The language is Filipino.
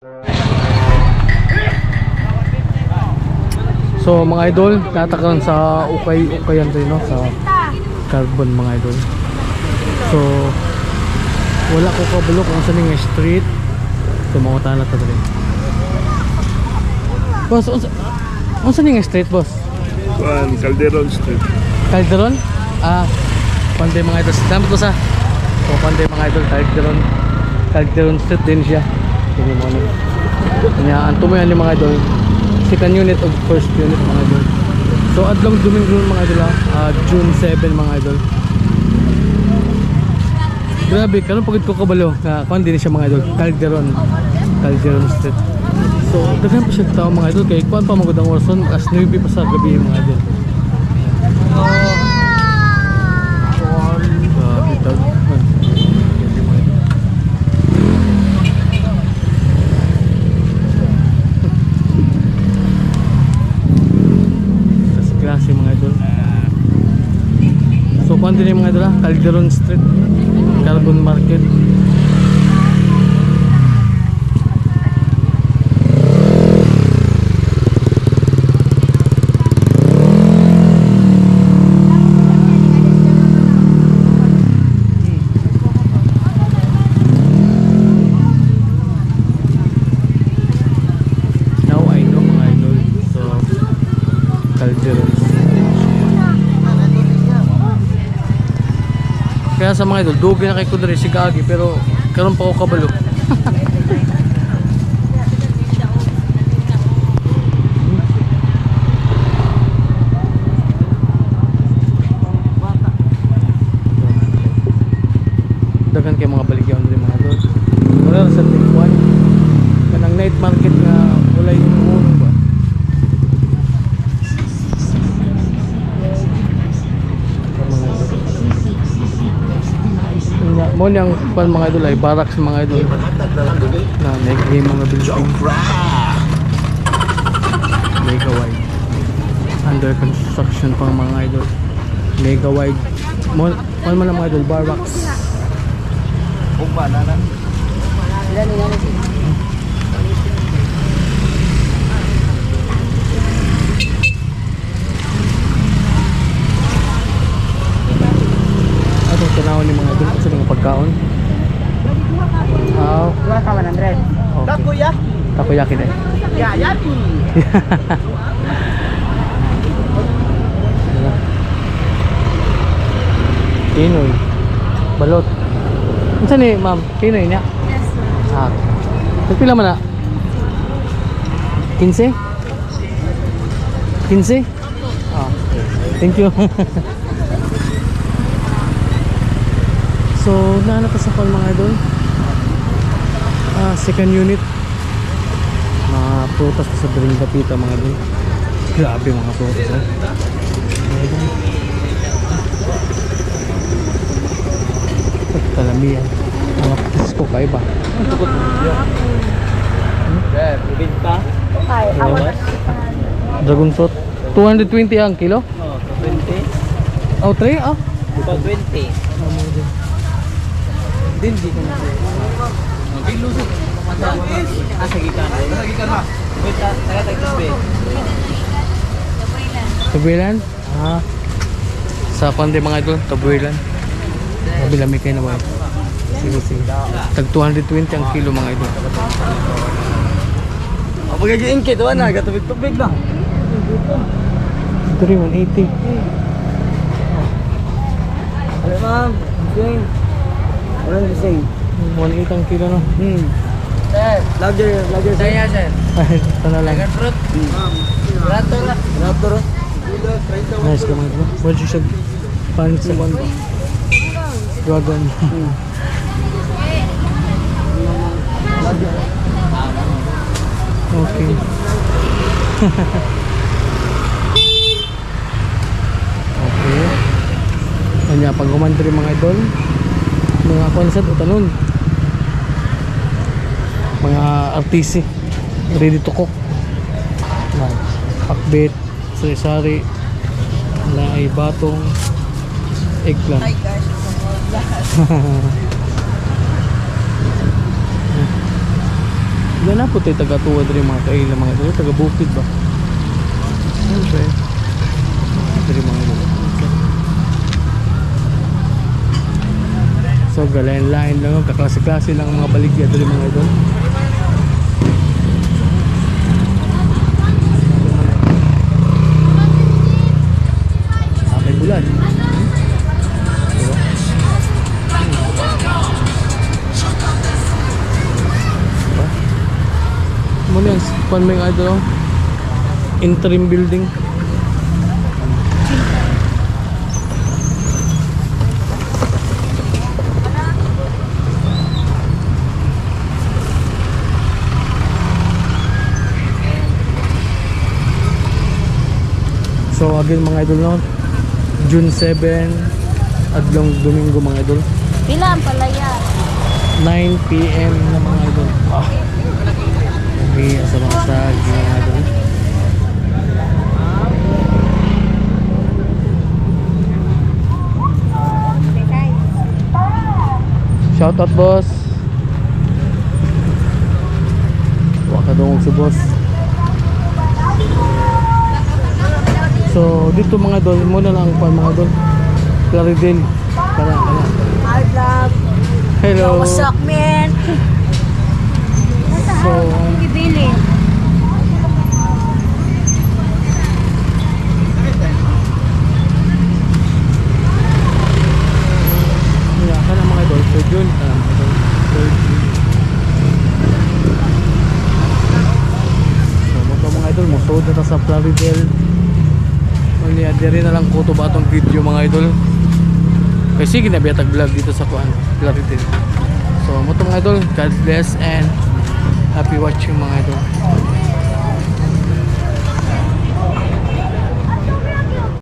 So mga idol, natakalan sa ukayan rin, no? Sa Carbon mga idol. So wala ko kabalo kung saan yung street. So mga tanat na rin. Boss, saan yung street, boss? Calderon Street. Calderon? Panday mga idol. Dapat ko sa. So panday mga idol, Calderon Street din siya. Hindi mo ano. Kanya anto mo yan yung mga idol. Second unit of first unit mga idol. So adlong Domingo mga idol, June 7 mga idol. Grabe, karon pagod ko kabalo na kuan din siya mga idol. Calderon Street. So daghan pa siya tao mga idol kay kuan pa magud ang Orson as 9 pa sa gabi mga idol. Klase mga idol. So kuan din mga idol, Calderon Street, Carbon Market. Now I know mga idol. So Calderon. Kaya sa mga idol, dugi na kay Kudri si Gagi pero karon pa ko kabalo. Dagan kay mga baligyan din mga idol. Wala sa tingkuan. Kanang night market na wala yung uno ba. Mo niyang pan mga idol ay barracks mga idol na nag-game mga building mega wide under construction pa mga idol, mega wide mo man mga idol, barracks atong tanawon ni mga idol sa mga pagkaon. Dua ka 100. Okay. Takoyaki na. Ya, yaki. Pinoy. Balot. Unsa ni ma'am? Pinoy niya? Yes, sir. Pila man na? 15? 15? Thank you. So, nahanap sa call mga idol. Second unit. Mga prutas sa Daring Dapita mga idol. Grabe mga prutas. Kalamian. Mga pisko kaiba. Binta? Okay, awan. Dragon fruit. 220 ang kilo? 20? Oh, 3? Oh. 20. Din di ko na. Kilo sa. Sige ka na. Wait, taga-tagbe. Tabuilan? Sa pande mga idol, Tabuilan. Mabilami kayo na ba? Sige. Tag 220 ang kilo mga idol. Pagkagiin kit, wala na. Gatubig-tubig lang. Ito rin, 180. Ano ma'am? Sing. Walang sing. 180 ang kilo no? Sir. Lagger. Saya, sir. Ito na lang. Fruit. Rato lang. Nice ka mga idol. What's your pan sa one? Dragon. Okay. Okay. Kanya pag humantri mga idol, mga concert o talon, mga artisi ready to cook. Pakbet, sari-sari, na ay batong, eggplant. Hi guys, ito po. lahat. Yan na po tayo taga-tuwa rin mga kaila mga idol. Taga-bukid ba? Siyempre. Rin mga idol. So galayan-lain lang. Kaklase-klase lang ang mga baligya rin mga idol. May bulan. Diba? Diba? Muna yan, pan may idol, oh. Interim building. So again mga idol, no? June 7 adlong Domingo mga idol, Pila ang palaya? 9 PM na mga idol. Okay, asa mga sa mga idol. Shout out boss. Waka dong si boss. So dito mga idol, muna lang pa mga idol. Claridel. Kana. Hi, vlog. Hello. What's up, man? So, Gibilin. yeah, kana mga idol, so June, mga idol. Third June. So, mga idol, musod na ta sa Claridel. Unya, diri na lang kuto ba itong video mga idol. Kasi sige na biya tag-vlog dito sa kuan, Claridel. So, mo mga idol, God bless and happy watching mga idol.